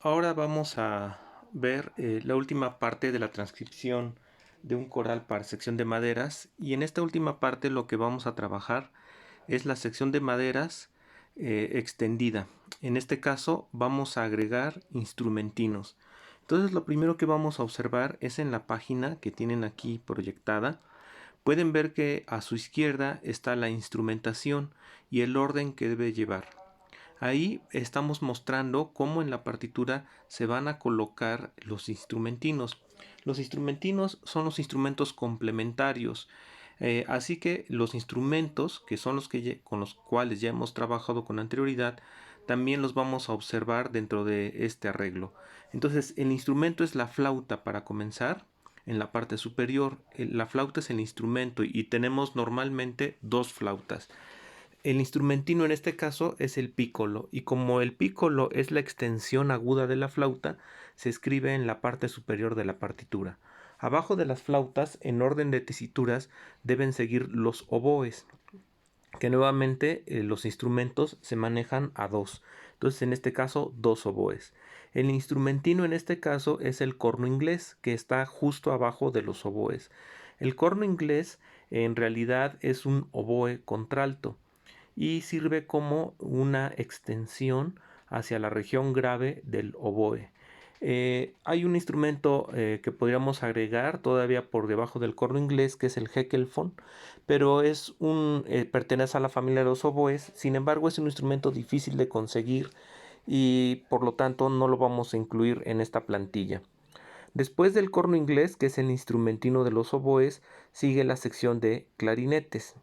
Ahora vamos a ver la última parte de la transcripción de un coral para sección de maderas, y en esta última parte lo que vamos a trabajar es la sección de maderas extendida. En este caso vamos a agregar instrumentinos. Entonces lo primero que vamos a observar es en la página que tienen aquí proyectada. Pueden ver que a su izquierda está la instrumentación y el orden que debe llevar. Ahí estamos mostrando cómo en la partitura se van a colocar los instrumentinos. Los instrumentinos son los instrumentos complementarios. Así que los instrumentos, que son con los cuales ya hemos trabajado con anterioridad, también los vamos a observar dentro de este arreglo. Entonces, el instrumento es la flauta para comenzar. En la parte superior, la flauta es el instrumento y tenemos normalmente dos flautas. El instrumentino en este caso es el pícolo, y como el pícolo es la extensión aguda de la flauta, se escribe en la parte superior de la partitura. Abajo de las flautas, en orden de tesituras, deben seguir los oboes, que nuevamente los instrumentos se manejan a dos. Entonces, en este caso, dos oboes. El instrumentino en este caso es el corno inglés, que está justo abajo de los oboes. El corno inglés en realidad es un oboe contralto y sirve como una extensión hacia la región grave del oboe. Hay un instrumento que podríamos agregar todavía por debajo del corno inglés, que es el heckelphone, pero pertenece a la familia de los oboes. Sin embargo, es un instrumento difícil de conseguir y por lo tanto no lo vamos a incluir en esta plantilla. Después del corno inglés, que es el instrumentino de los oboes, sigue la sección de clarinetes.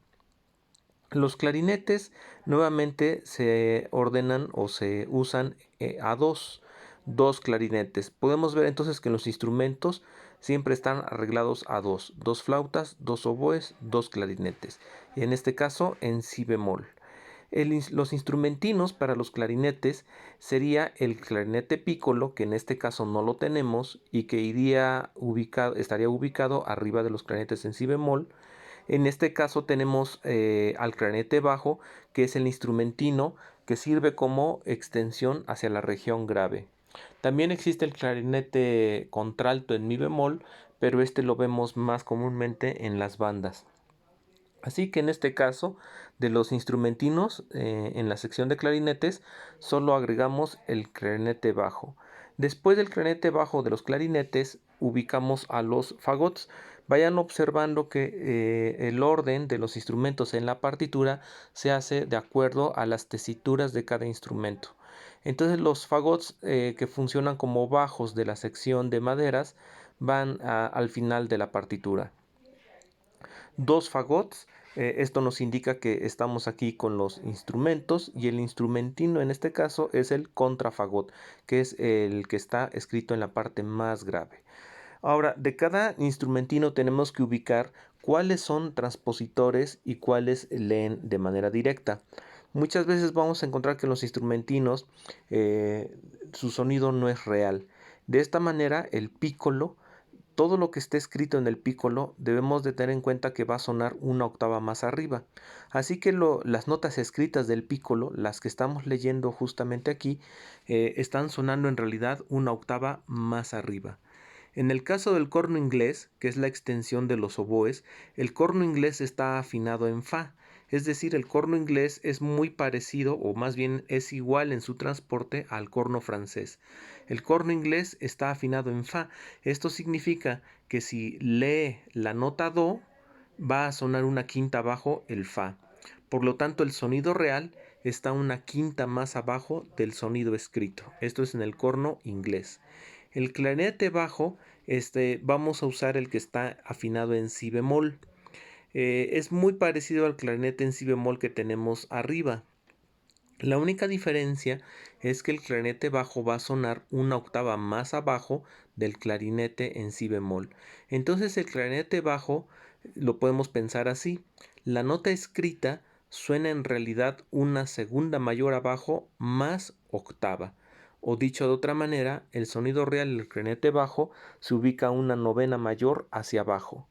Los clarinetes nuevamente se ordenan o se usan a dos clarinetes. Podemos ver entonces que los instrumentos siempre están arreglados a dos flautas, dos oboes, dos clarinetes. Y en este caso en si bemol. Los instrumentinos para los clarinetes sería el clarinete pícolo, que en este caso no lo tenemos y que estaría ubicado arriba de los clarinetes en si bemol. En este caso tenemos al clarinete bajo, que es el instrumentino que sirve como extensión hacia la región grave. También existe el clarinete contralto en mi bemol, pero este lo vemos más comúnmente en las bandas. Así que en este caso de los instrumentinos, en la sección de clarinetes solo agregamos el clarinete bajo. Después del clarinete bajo de los clarinetes ubicamos a los fagots. Vayan observando que el orden de los instrumentos en la partitura se hace de acuerdo a las tesituras de cada instrumento. Entonces los fagots que funcionan como bajos de la sección de maderas van al final de la partitura. Dos fagots. Esto nos indica que estamos aquí con los instrumentos, y el instrumentino en este caso es el contrafagot, que es el que está escrito en la parte más grave. Ahora, de cada instrumentino tenemos que ubicar cuáles son transpositores y cuáles leen de manera directa. Muchas veces vamos a encontrar que los instrumentinos su sonido no es real. De esta manera, el pícolo, todo lo que esté escrito en el pícolo debemos de tener en cuenta que va a sonar una octava más arriba. Así que las notas escritas del pícolo, las que estamos leyendo justamente aquí, están sonando en realidad una octava más arriba. En el caso del corno inglés, que es la extensión de los oboes, el corno inglés está afinado en fa. Es decir, el corno inglés es muy parecido, o más bien es igual en su transporte al corno francés. El corno inglés está afinado en fa. Esto significa que si lee la nota do, va a sonar una quinta abajo el fa. Por lo tanto, el sonido real está una quinta más abajo del sonido escrito. Esto es en el corno inglés. El clarinete bajo, vamos a usar el que está afinado en si bemol. Es muy parecido al clarinete en si bemol que tenemos arriba. La única diferencia es que el clarinete bajo va a sonar una octava más abajo del clarinete en si bemol. Entonces el clarinete bajo lo podemos pensar así. La nota escrita suena en realidad una segunda mayor abajo más octava. O dicho de otra manera, el sonido real del clarinete bajo se ubica una novena mayor hacia abajo.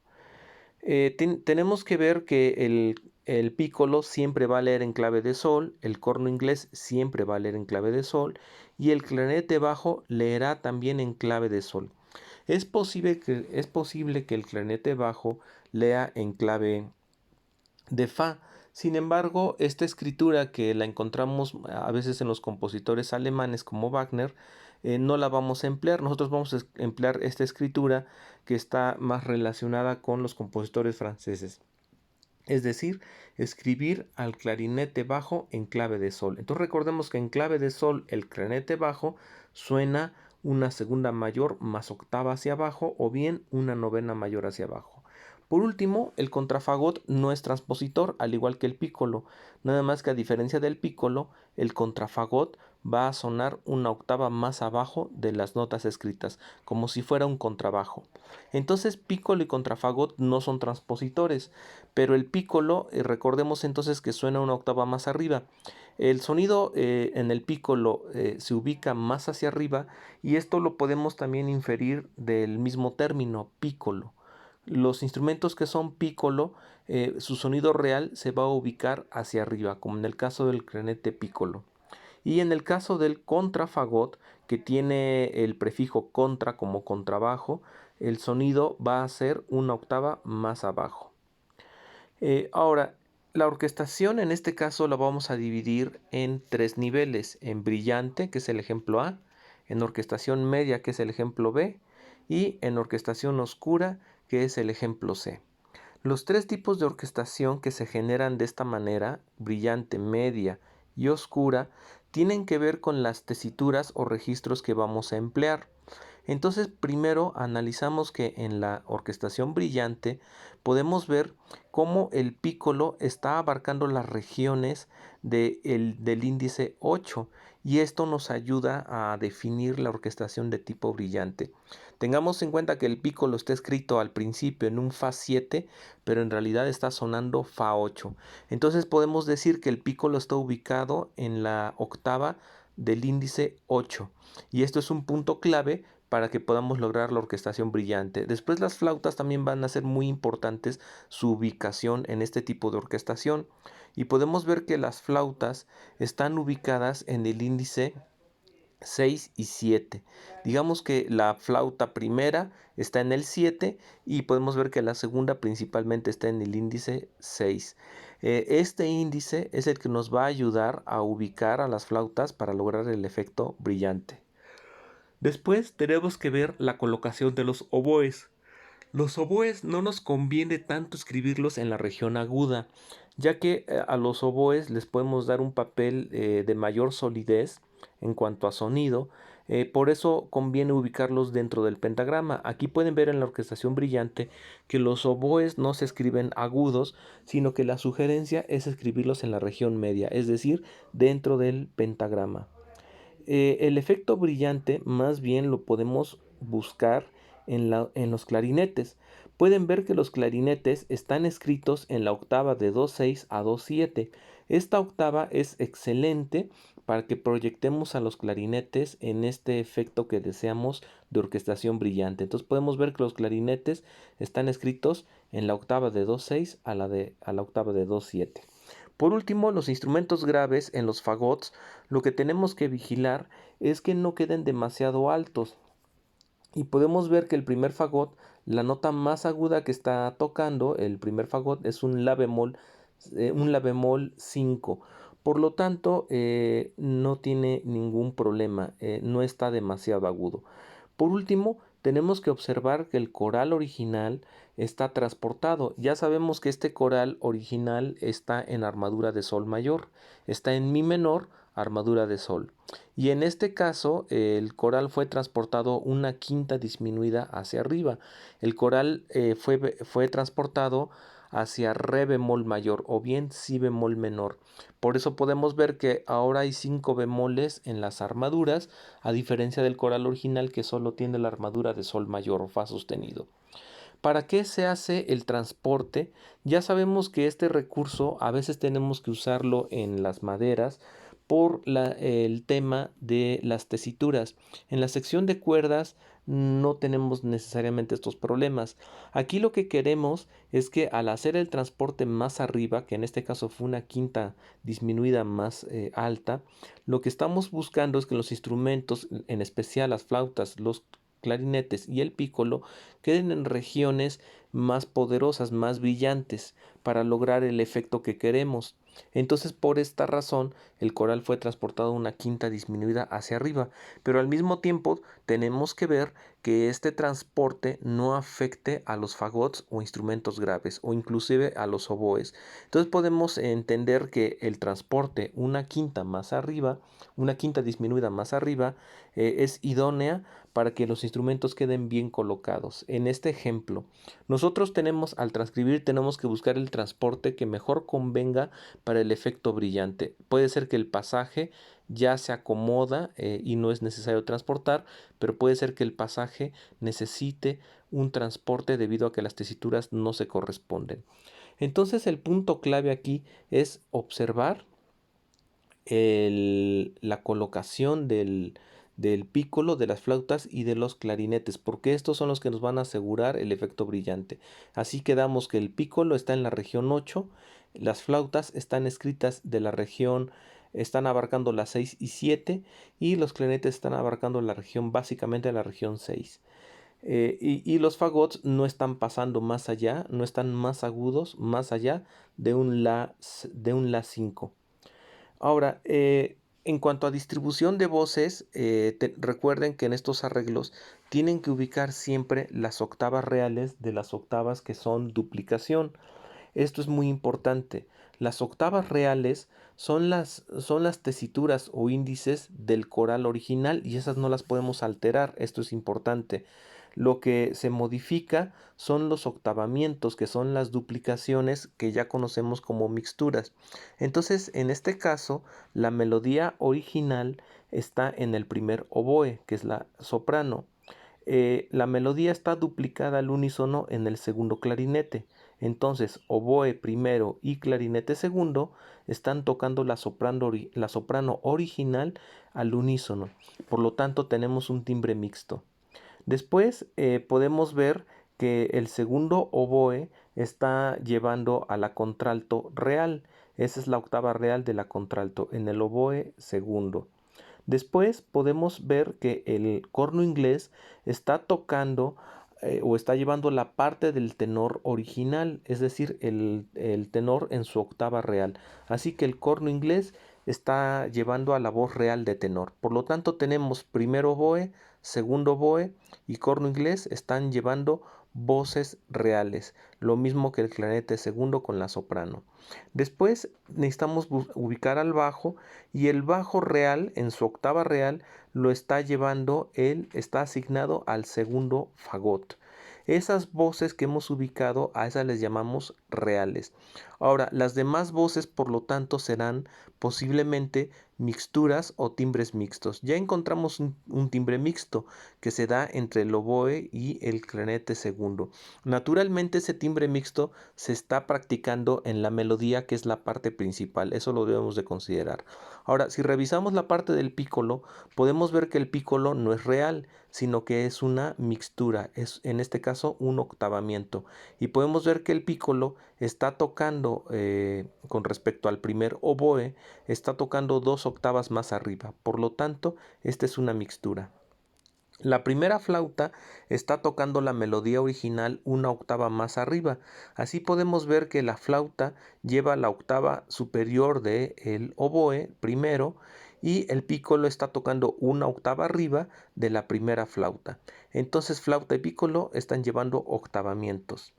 Tenemos que ver que el piccolo siempre va a leer en clave de sol, el corno inglés siempre va a leer en clave de sol y el clarinete bajo leerá también en clave de sol. Es posible que el clarinete bajo lea en clave de fa. Sin embargo, esta escritura que la encontramos a veces en los compositores alemanes como Wagner, no la vamos a emplear. Nosotros vamos a emplear esta escritura que está más relacionada con los compositores franceses. Es decir, escribir al clarinete bajo en clave de sol. Entonces recordemos que en clave de sol el clarinete bajo suena una segunda mayor más octava hacia abajo o bien una novena mayor hacia abajo. Por último, el contrafagot no es transpositor, al igual que el pícolo, nada más que a diferencia del pícolo, el contrafagot va a sonar una octava más abajo de las notas escritas, como si fuera un contrabajo. Entonces, pícolo y contrafagot no son transpositores, pero el pícolo, recordemos entonces que suena una octava más arriba. El sonido en el pícolo se ubica más hacia arriba y esto lo podemos también inferir del mismo término, pícolo. Los instrumentos que son pícolo, su sonido real se va a ubicar hacia arriba, como en el caso del clarinete pícolo. Y en el caso del contrafagot, que tiene el prefijo contra como contrabajo, el sonido va a ser una octava más abajo. Ahora, la orquestación en este caso la vamos a dividir en tres niveles: en brillante, que es el ejemplo A; en orquestación media, que es el ejemplo B; y en orquestación oscura, que es el ejemplo C. Los tres tipos de orquestación que se generan de esta manera, brillante, media y oscura, tienen que ver con las tesituras o registros que vamos a emplear. Entonces, primero analizamos que en la orquestación brillante podemos ver cómo el pícolo está abarcando las regiones del índice 8 y esto nos ayuda a definir la orquestación de tipo brillante. Tengamos en cuenta que el pícolo está escrito al principio en un fa 7, pero en realidad está sonando fa 8. Entonces podemos decir que el pícolo está ubicado en la octava del índice 8 y esto es un punto clave para que podamos lograr la orquestación brillante. Después las flautas también van a ser muy importantes su ubicación en este tipo de orquestación y podemos ver que las flautas están ubicadas en el índice 6 y 7. Digamos que la flauta primera está en el 7 y podemos ver que la segunda principalmente está en el índice 6. Este índice es el que nos va a ayudar a ubicar a las flautas para lograr el efecto brillante. Después tenemos que ver la colocación de los oboes. Los oboes no nos conviene tanto escribirlos en la región aguda, ya que a los oboes les podemos dar un papel de mayor solidez en cuanto a sonido. Por eso conviene ubicarlos dentro del pentagrama. Aquí pueden ver en la orquestación brillante que los oboes no se escriben agudos, sino que la sugerencia es escribirlos en la región media, es decir, dentro del pentagrama. El efecto brillante más bien lo podemos buscar en los clarinetes. Pueden ver que los clarinetes están escritos en la octava de 2.6 a 2.7. Esta octava es excelente para que proyectemos a los clarinetes en este efecto que deseamos de orquestación brillante. Entonces podemos ver que los clarinetes están escritos en la octava de 2.6 a la octava de 2.7. Por último, los instrumentos graves en los fagots, lo que tenemos que vigilar es que no queden demasiado altos. Y podemos ver que el primer fagot, la nota más aguda que está tocando, el primer fagot, es un la bemol 5. Por lo tanto, no tiene ningún problema, no está demasiado agudo. Por último, tenemos que observar que el coral original está transportado. Ya sabemos que este coral original está en armadura de sol mayor, está en mi menor, armadura de sol. Y en este caso, el coral fue transportado una quinta disminuida hacia arriba. El coral fue transportado hacia re bemol mayor o bien si bemol menor. Por eso podemos ver que ahora hay 5 bemoles en las armaduras, a diferencia del coral original que solo tiene la armadura de sol mayor o fa sostenido. ¿Para qué se hace el transporte? Ya sabemos que este recurso a veces tenemos que usarlo en las maderas por el tema de las tesituras. En la sección de cuerdas no tenemos necesariamente estos problemas. Aquí lo que queremos es que al hacer el transporte más arriba, que en este caso fue una quinta disminuida más alta, lo que estamos buscando es que los instrumentos, en especial las flautas, los clarinetes y el pícolo, queden en regiones más poderosas, más brillantes, para lograr el efecto que queremos. Entonces, por esta razón, el coral fue transportado a una quinta disminuida hacia arriba, pero al mismo tiempo tenemos que ver que este transporte no afecte a los fagots o instrumentos graves o inclusive a los oboes. Entonces podemos entender que el transporte una quinta más arriba, una quinta disminuida más arriba, es idónea para que los instrumentos queden bien colocados. En este ejemplo, nosotros tenemos, al transcribir, tenemos que buscar el transporte que mejor convenga para el efecto brillante. Puede ser que el pasaje ya se acomoda y no es necesario transportar, pero puede ser que el pasaje necesite un transporte debido a que las tesituras no se corresponden. Entonces el punto clave aquí es observar la colocación del pícolo, de las flautas y de los clarinetes, porque estos son los que nos van a asegurar el efecto brillante. Así quedamos que el pícolo está en la región 8, las flautas están escritas de la región, están abarcando las 6 y 7, y los clarinetes están abarcando la región, básicamente la región 6. Y los fagots no están pasando más allá, no están más agudos, más allá de un la 5. Ahora, en cuanto a distribución de voces, recuerden que en estos arreglos tienen que ubicar siempre las octavas reales de las octavas que son duplicación. Esto es muy importante. Las octavas reales son las tesituras o índices del coral original y esas no las podemos alterar. Esto es importante. Lo que se modifica son los octavamientos, que son las duplicaciones que ya conocemos como mixturas. Entonces, en este caso, la melodía original está en el primer oboe, que es la soprano. La melodía está duplicada al unísono en el segundo clarinete. Entonces, oboe primero y clarinete segundo están tocando la soprano original al unísono. Por lo tanto, tenemos un timbre mixto. Después podemos ver que el segundo oboe está llevando a la contralto real. Esa es la octava real de la contralto en el oboe segundo. Después podemos ver que el corno inglés está tocando o está llevando la parte del tenor original, es decir, el tenor en su octava real. Así que el corno inglés está llevando a la voz real de tenor. Por lo tanto, tenemos primero oboe, segundo oboe y corno inglés están llevando voces reales, lo mismo que el clarinete segundo con la soprano. Después necesitamos ubicar al bajo y el bajo real en su octava real lo está llevando, él está asignado al segundo fagot. Esas voces que hemos ubicado, a esas les llamamos reales. Ahora, las demás voces, por lo tanto, serán posiblemente mixturas o timbres mixtos. Ya encontramos un timbre mixto que se da entre el oboe y el clarinete segundo. Naturalmente, ese timbre mixto se está practicando en la melodía, que es la parte principal. Eso lo debemos de considerar. Ahora, si revisamos la parte del pícolo, podemos ver que el pícolo no es real, sino que es una mixtura, es en este caso un octavamiento. Y podemos ver que el pícolo está tocando, con respecto al primer oboe, está tocando 2 octavas más arriba. Por lo tanto, esta es una mixtura. La primera flauta está tocando la melodía original 1 octava más arriba. Así podemos ver que la flauta lleva la octava superior del oboe primero y el pícolo está tocando 1 octava arriba de la primera flauta. Entonces flauta y pícolo están llevando octavamientos.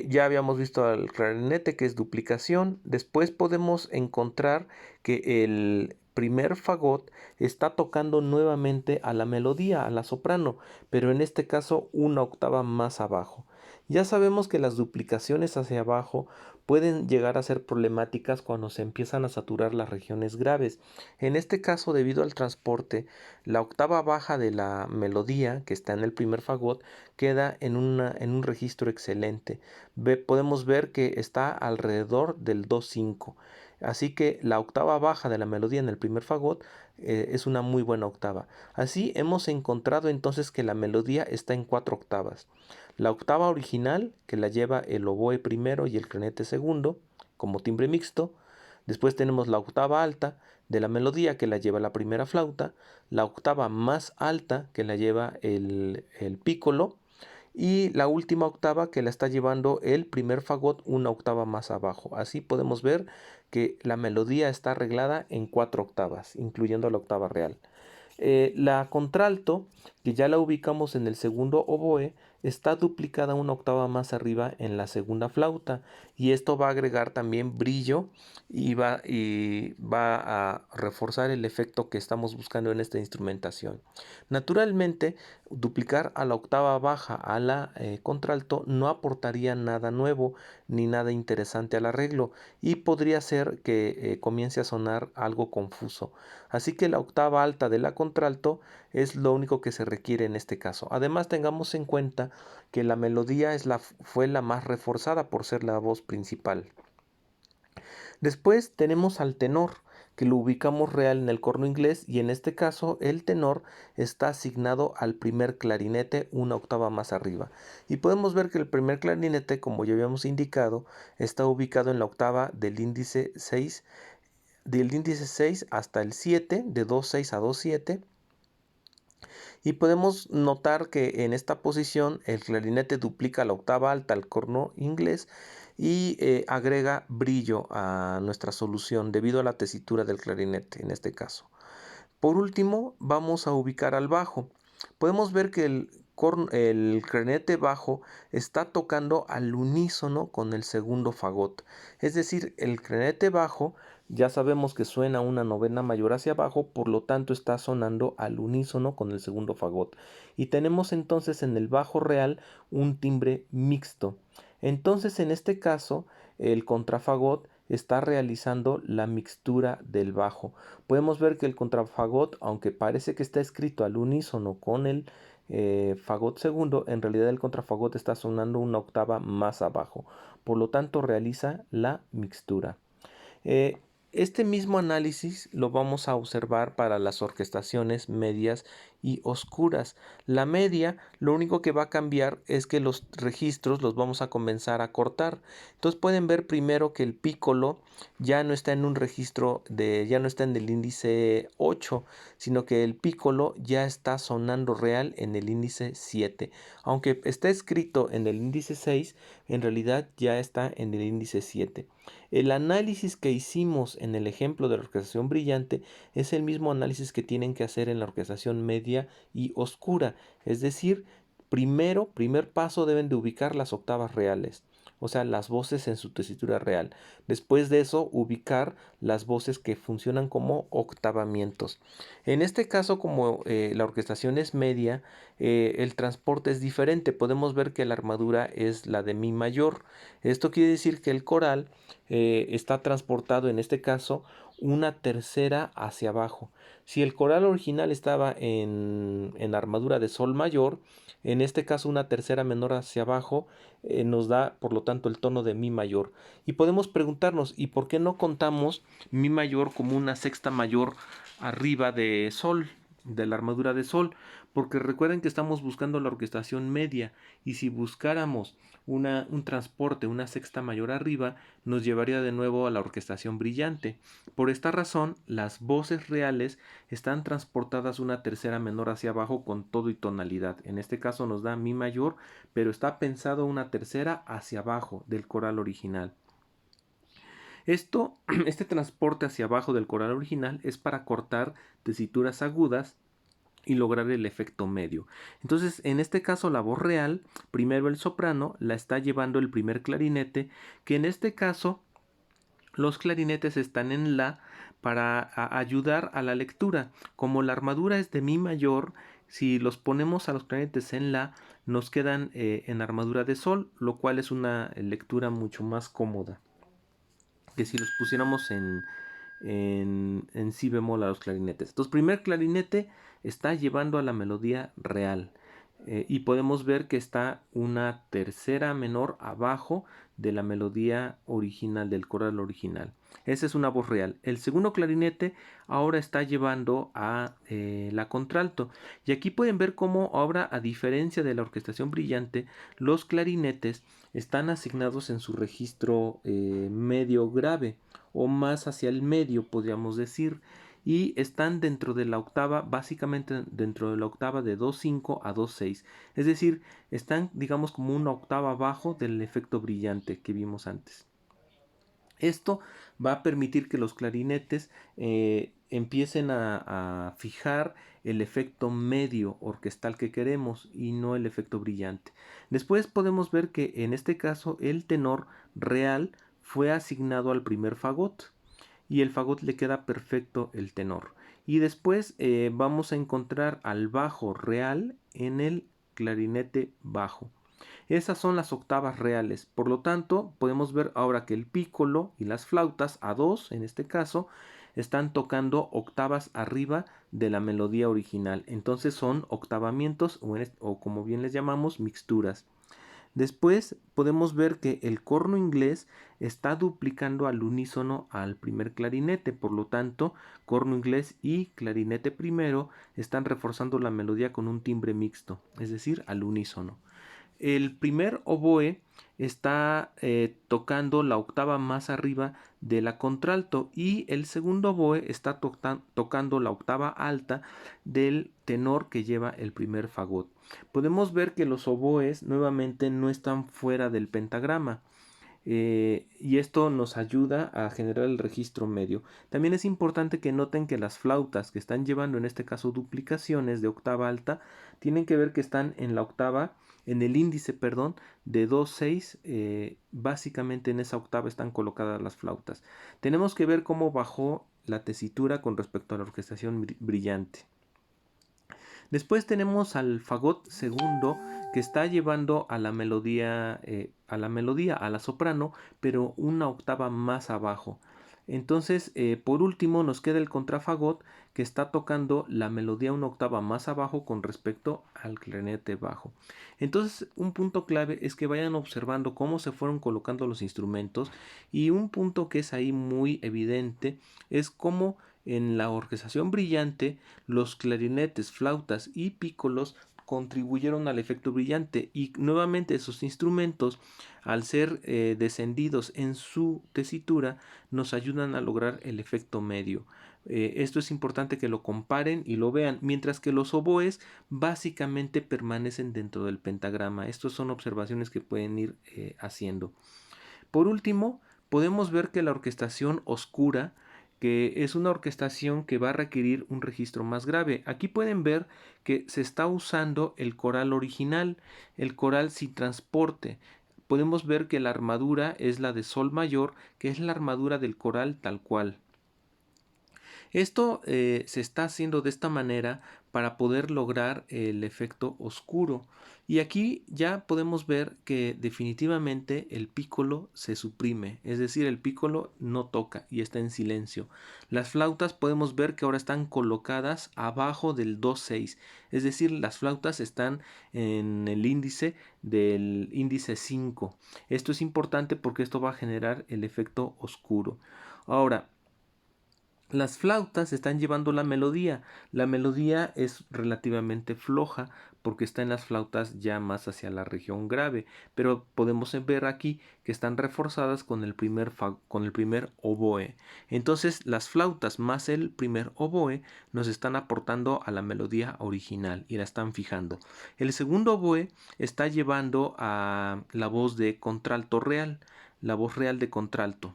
Ya habíamos visto al clarinete, que es duplicación. Después podemos encontrar que el primer fagot está tocando nuevamente a la melodía, a la soprano, pero en este caso 1 octava más abajo. Ya sabemos que las duplicaciones hacia abajo pueden llegar a ser problemáticas cuando se empiezan a saturar las regiones graves. En este caso, debido al transporte, la octava baja de la melodía, que está en el primer fagot, queda en un registro excelente. Podemos ver que está alrededor del 2,5. Así que la octava baja de la melodía en el primer fagot es una muy buena octava. Así hemos encontrado entonces que la melodía está en 4 octavas. La octava original, que la lleva el oboe primero y el clarinete segundo, como timbre mixto. Después tenemos la octava alta de la melodía, que la lleva la primera flauta. La octava más alta, que la lleva el pícolo. Y la última octava, que la está llevando el primer fagot una octava más abajo. Así podemos ver que la melodía está arreglada en 4 octavas, incluyendo la octava real. La contralto, que ya la ubicamos en el segundo oboe, está duplicada una octava más arriba en la segunda flauta, y esto va a agregar también brillo y va a reforzar el efecto que estamos buscando en esta instrumentación. Naturalmente, duplicar a la octava baja a la contralto no aportaría nada nuevo ni nada interesante al arreglo, y podría ser que comience a sonar algo confuso. Así que la octava alta de la contralto es lo único que se requiere en este caso. Además, tengamos en cuenta que la melodía fue la más reforzada por ser la voz principal. Después tenemos al tenor, que lo ubicamos real en el corno inglés, y en este caso el tenor está asignado al primer clarinete una octava más arriba. Y podemos ver que el primer clarinete, como ya habíamos indicado, está ubicado en la octava del índice 6 hasta el 7, de 2,6 a 2,7. Y podemos notar que en esta posición el clarinete duplica la octava alta al corno inglés y agrega brillo a nuestra solución debido a la tesitura del clarinete en este caso. Por último, vamos a ubicar al bajo. Podemos ver que el clarinete bajo está tocando al unísono con el segundo fagot. Es decir, el clarinete bajo ya sabemos que suena una novena mayor hacia abajo, por lo tanto está sonando al unísono con el segundo fagot. Y tenemos entonces en el bajo real un timbre mixto. Entonces en este caso el contrafagot está realizando la mixtura del bajo. Podemos ver que el contrafagot, aunque parece que está escrito al unísono con el fagot segundo, en realidad el contrafagot está sonando una octava más abajo. Por lo tanto realiza la mixtura. Eh, este mismo análisis lo vamos a observar para las orquestaciones medias y oscuras. La media, lo único que va a cambiar es que los registros los vamos a comenzar a cortar. Entonces pueden ver primero que el pícolo ya no está en un registro ya no está en el índice 8, sino que el pícolo ya está sonando real en el índice 7. Aunque está escrito en el índice 6, en realidad ya está en el índice 7. El análisis que hicimos en el ejemplo de la orquestación brillante es el mismo análisis que tienen que hacer en la orquestación media y oscura. Es decir, primer paso deben de ubicar las octavas reales, o sea, las voces en su tesitura real. Después de eso, ubicar las voces que funcionan como octavamientos. En este caso, como la orquestación es media, el transporte es diferente. Podemos ver que la armadura es la de mi mayor. Esto quiere decir que el coral está transportado en este caso una tercera hacia abajo. Si el coral original estaba en armadura de sol mayor, en este caso una tercera menor hacia abajo nos da por lo tanto el tono de mi mayor. Y podemos preguntarnos, ¿y por qué no contamos mi mayor como una sexta mayor arriba de sol, de la armadura de sol? Porque recuerden que estamos buscando la orquestación media, y si buscáramos un transporte, una sexta mayor arriba, nos llevaría de nuevo a la orquestación brillante. Por esta razón, las voces reales están transportadas una tercera menor hacia abajo con todo y tonalidad. En este caso nos da mi mayor, pero está pensado una tercera hacia abajo del coral original. Este transporte hacia abajo del coral original es para cortar tesituras agudas y lograr el efecto medio. Entonces, en este caso, la voz real, primero el soprano, la está llevando el primer clarinete, que en este caso los clarinetes están en la para ayudar a la lectura. Como la armadura es de mi mayor, si los ponemos a los clarinetes en la, nos quedan en armadura de sol, lo cual es una lectura mucho más cómoda que si los pusiéramos en si bemol a los clarinetes. Entonces, primer clarinete está llevando a la melodía real. y podemos ver que está una tercera menor abajo de la melodía original, del coral original. Esa es una voz real. El segundo clarinete ahora está llevando a la contralto. Y aquí pueden ver cómo ahora, a diferencia de la orquestación brillante, los clarinetes están asignados en su registro medio grave, o más hacia el medio, podríamos decir, y están dentro de la octava, básicamente dentro de la octava de 2.5 a 2.6. Es decir, están, digamos, como una octava abajo del efecto brillante que vimos antes. Esto va a permitir que los clarinetes empiecen a fijar el efecto medio orquestal que queremos y no el efecto brillante. Después podemos ver que en este caso el tenor real fue asignado al primer fagot y el fagot le queda perfecto el tenor. Y después vamos a encontrar al bajo real en el clarinete bajo. Esas son las octavas reales. Por lo tanto, podemos ver ahora que el pícolo y las flautas a dos, en este caso, están tocando octavas arriba de la melodía original. Entonces son octavamientos o como bien les llamamos, mixturas. Después podemos ver que el corno inglés está duplicando al unísono al primer clarinete, por lo tanto, corno inglés y clarinete primero están reforzando la melodía con un timbre mixto, es decir, al unísono. El primer oboe está tocando la octava más arriba de la contralto y el segundo oboe está tocando la octava alta del tenor que lleva el primer fagot. Podemos ver que los oboes nuevamente no están fuera del pentagrama. Y esto nos ayuda a generar el registro medio. También es importante que noten que las flautas que están llevando en este caso duplicaciones de octava alta tienen que ver que están en la octava, en el índice, perdón, de 2-6. Básicamente en esa octava están colocadas las flautas. Tenemos que ver cómo bajó la tesitura con respecto a la orquestación brillante. Después tenemos al fagot segundo que está llevando a la melodía, a la soprano, pero una octava más abajo. Entonces, por último, nos queda el contrafagot que está tocando la melodía una octava más abajo con respecto al clarinete bajo. Entonces, un punto clave es que vayan observando cómo se fueron colocando los instrumentos, y un punto que es ahí muy evidente es cómo en la orquestación brillante los clarinetes, flautas y pícolos contribuyeron al efecto brillante, y nuevamente esos instrumentos, al ser descendidos en su tesitura, nos ayudan a lograr el efecto medio. Esto es importante que lo comparen y lo vean, mientras que los oboes básicamente permanecen dentro del pentagrama. Estas son observaciones que pueden ir haciendo. Por último, podemos ver que la orquestación oscura, que es una orquestación que va a requerir un registro más grave. Aquí pueden ver que se está usando el coral original, el coral sin transporte. Podemos ver que la armadura es la de sol mayor, que es la armadura del coral tal cual. Esto se está haciendo de esta manera para poder lograr el efecto oscuro. Y aquí ya podemos ver que definitivamente el pícolo se suprime, es decir, el pícolo no toca y está en silencio. Las flautas podemos ver que ahora están colocadas abajo del 2-6, es decir, las flautas están en el índice del índice 5. Esto es importante porque esto va a generar el efecto oscuro. Ahora, las flautas están llevando la melodía. La melodía es relativamente floja porque está en las flautas ya más hacia la región grave, pero podemos ver aquí que están reforzadas con el primer oboe. Entonces las flautas más el primer oboe nos están aportando a la melodía original y la están fijando. El segundo oboe está llevando a la voz de contralto real, la voz real de contralto.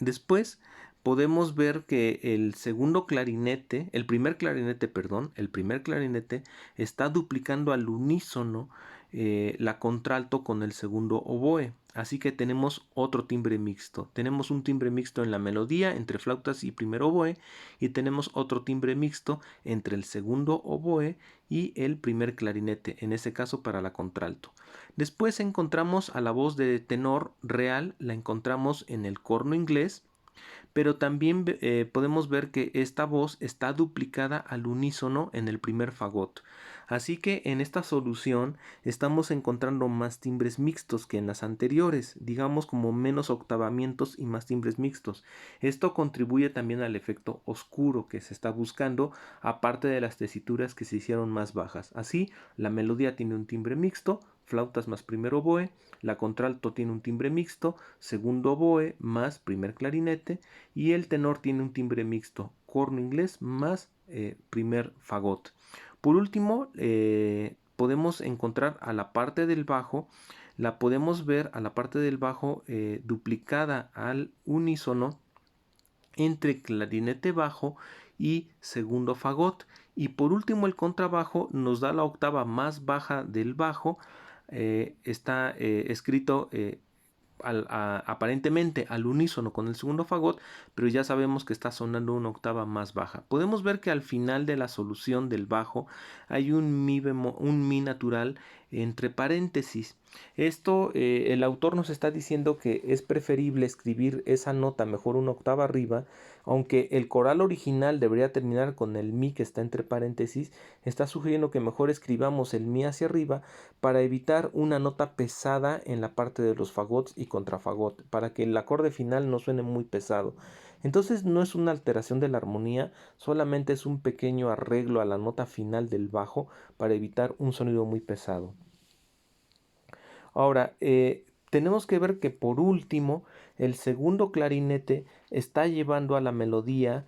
Después podemos ver que el primer clarinete está duplicando al unísono la contralto con el segundo oboe. Así que tenemos otro timbre mixto. Tenemos un timbre mixto en la melodía entre flautas y primer oboe, y tenemos otro timbre mixto entre el segundo oboe y el primer clarinete, en ese caso para la contralto. Después encontramos a la voz de tenor real, la encontramos en el corno inglés, Pero también podemos ver que esta voz está duplicada al unísono en el primer fagot. Así que en esta solución estamos encontrando más timbres mixtos que en las anteriores, digamos como menos octavamientos y más timbres mixtos. Esto contribuye también al efecto oscuro que se está buscando, aparte de las tesituras que se hicieron más bajas. Así, la melodía tiene un timbre mixto, flautas más primer oboe, la contralto tiene un timbre mixto, segundo oboe más primer clarinete, y el tenor tiene un timbre mixto, corno inglés más primer fagot. Por último, podemos encontrar a la parte del bajo, la podemos ver a la parte del bajo duplicada al unísono entre clarinete bajo y segundo fagot. Y por último, el contrabajo nos da la octava más baja del bajo. Está escrito aparentemente al unísono con el segundo fagot, pero ya sabemos que está sonando una octava más baja. Podemos ver que al final de la solución del bajo hay un mi natural entre paréntesis. Esto el autor nos está diciendo que es preferible escribir esa nota mejor una octava arriba, aunque el coral original debería terminar con el mi que está entre paréntesis. Está sugiriendo que mejor escribamos el mi hacia arriba para evitar una nota pesada en la parte de los fagots y contrafagot, para que el acorde final no suene muy pesado. Entonces no es una alteración de la armonía, solamente es un pequeño arreglo a la nota final del bajo para evitar un sonido muy pesado. Ahora, tenemos que ver que por último, el segundo clarinete está llevando a la melodía,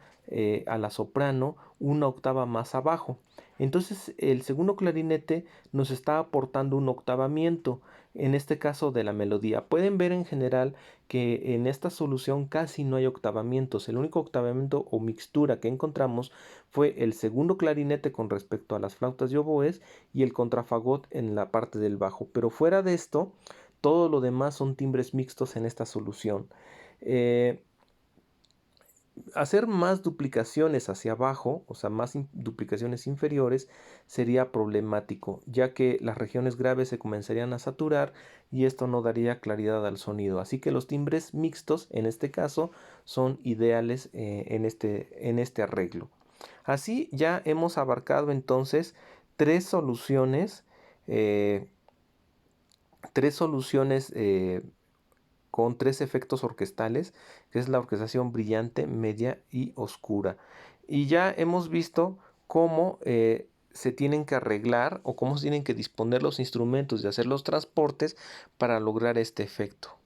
a la soprano, una octava más abajo. Entonces, el segundo clarinete nos está aportando un octavamiento, en este caso de la melodía. Pueden ver en general que en esta solución casi no hay octavamientos. El único octavamiento o mixtura que encontramos fue el segundo clarinete con respecto a las flautas y oboes y el contrafagot en la parte del bajo. Pero fuera de esto, todo lo demás son timbres mixtos en esta solución. Hacer más duplicaciones hacia abajo, o sea, más duplicaciones inferiores, sería problemático, ya que las regiones graves se comenzarían a saturar y esto no daría claridad al sonido. Así que los timbres mixtos, en este caso, son ideales en este arreglo. Así ya hemos abarcado entonces tres soluciones, eh, tres soluciones con tres efectos orquestales, que es la orquestación brillante, media y oscura. Y ya hemos visto cómo se tienen que arreglar o cómo se tienen que disponer los instrumentos y hacer los transportes para lograr este efecto.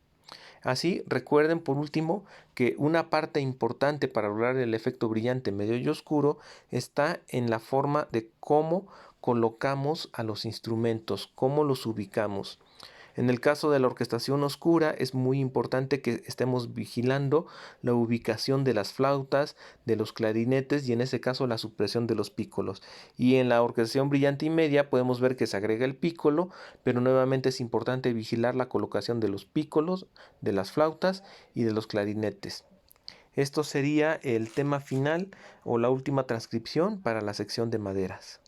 Así, recuerden por último que una parte importante para lograr el efecto brillante, medio y oscuro está en la forma de cómo colocamos a los instrumentos, cómo los ubicamos. En el caso de la orquestación oscura es muy importante que estemos vigilando la ubicación de las flautas, de los clarinetes y en ese caso la supresión de los pícolos. Y en la orquestación brillante y media podemos ver que se agrega el pícolo, pero nuevamente es importante vigilar la colocación de los pícolos, de las flautas y de los clarinetes. Esto sería el tema final o la última transcripción para la sección de maderas.